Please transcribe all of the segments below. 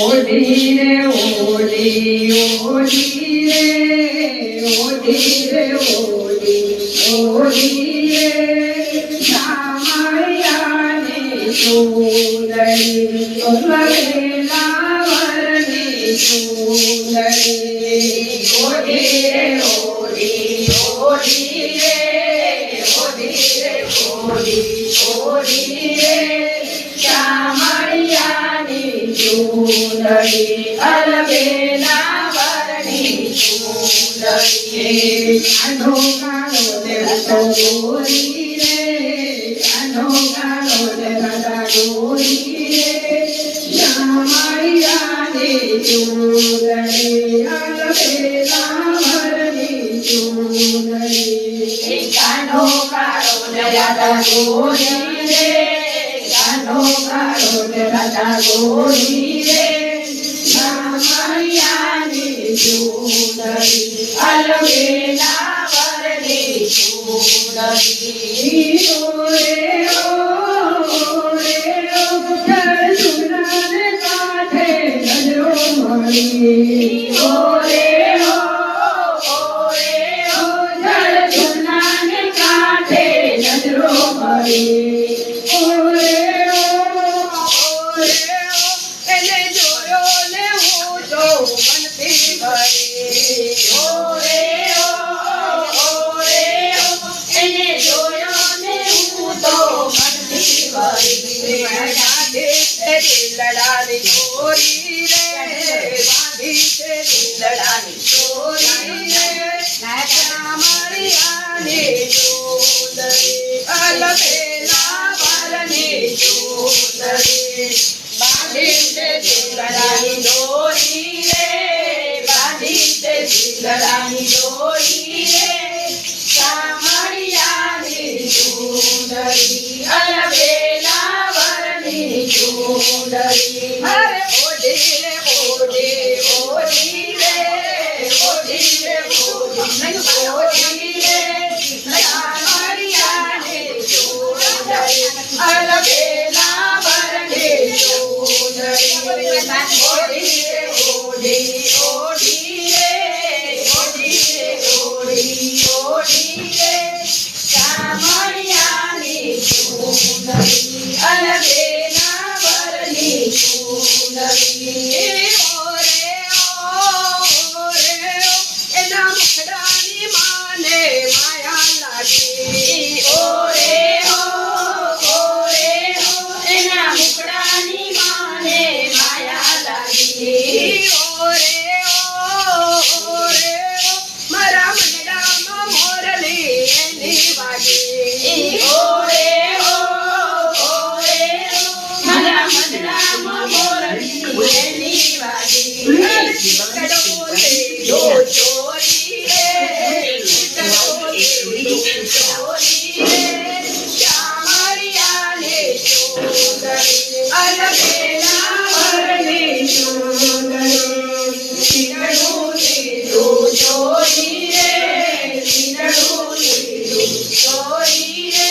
ઓઢી રે ઓઢી ઓઢી રે ઓઢી રે ઓઢી ઓઢી રે શામળિયાની સુંદરી લગેલા વરની સુંદરી ઓઢી રે ઓઢી ઓઢી રે ઓઢી રે ઓઢી ઓઢી રે શામળિયાની સુંદરી અલબેલા વરની સુંદરી કાનો કાળો ને ગોરી રે કાનો કાળો ને ગોરી રે શામળિયાની સુંદરી અલબેલા વરની સુંદરી કાનો કાળો ને ગોરી રે કાનો કાળો ને ગોરી રે શામળિયાની સુંદરી અલબેલા વરની સુંદરી ઓરે ઓ જળસુનાને કાંઠે નજરો મળી ઓરે ઓ જળસુનાને કાંઠે નજરો મળી એને જોયો ને હું તો મનથી ભરી ઓરે એને જોયો ને હું તો મનથી ભરી લડાની ચોરી રે બાંધી છે લડાની ચોરી રે શામળિયાની સુંદરી અલબેલા વરની સુંદરી બાંધી છે લડાની ચોરી રે બાંધી છે લડાની ચોરી રે શામળિયાની સુંદરી અલબેલા વરની સુંદરી અરે ઓઢી રે ઓઢી ઓઢી રે ઓઢી રે ઓઢી રે શામળિયાની સુંદરી અલબેલા વરની સુંદરી ઓઢી રે ઓઢી ઓઢી રે ઓઢી રે ઓઢી ઓઢી રે શામળિયાની સુંદરી અલબેલા વરની સુંદરી ઓરે એના મુખડાની માને માયા લાગી ઓરે એના મુખડાની માને માયા લાગી ઓરે મારા મનડામાં મોરલી એની વાગી ઓરે મારા મનડામાં મોરલી એની વાગી ચોરી રે શામળિયાની સુંદરી અલબેલા વરની સુંદરી ચોરી રે ચોરી રે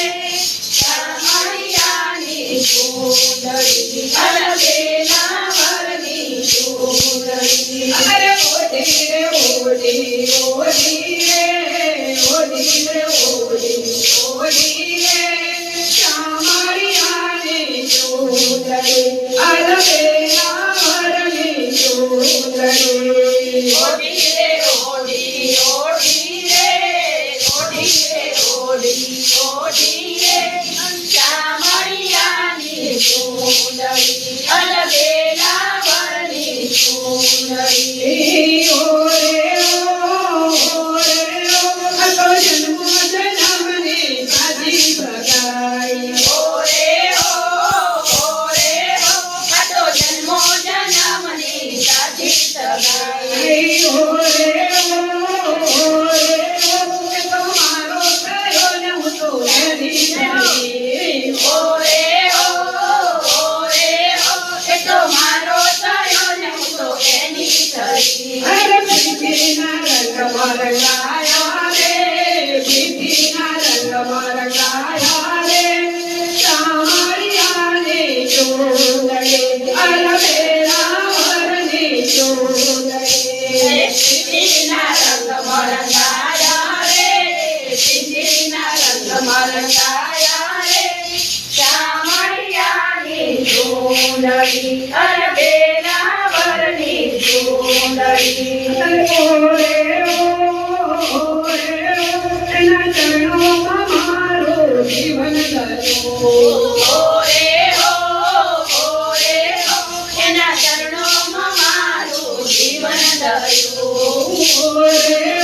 શામળિયાની સુંદરી અલબેલા વરની સુંદરી અરે ઓઢી રે ઓઢી ઓઢી રે ઓઢી રે ઓઢી રે શામળિયાની સુંદરી અલબેલા વરની સુંદરી ઓઢી રે ઓઢી ઓઢી રે ઓઢી રે ઓઢી રે શામળિયાની સુંદરી અલબેલા વરની સુંદરી ઓરે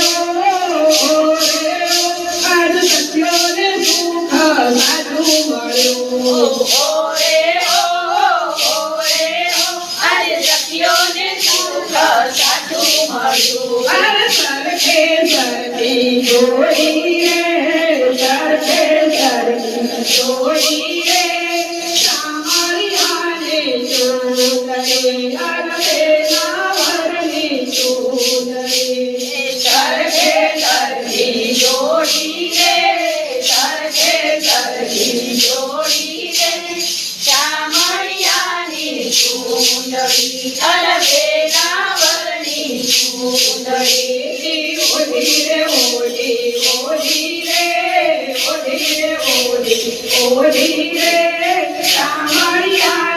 આજ સત્યોને સુખ સાચું મળ્યું ઓરે આજે સખીઓને સુખ સાચું મળ્યું અરે સરખે સરખી જોડી રે સરખે સરખી જોડી રે સામરિયાને જોડે અરબેના વરની જોડે સરખે સરખી જોડી રે સરખે સરખી જોડી રે શામળિયાની ચૂંદડી અલબેલા વરની ચૂંદડી ઓઢી રે ઓઢી ઓઢી રે ઓઢી રે ઓઢી ઓઢી રે સામરિયા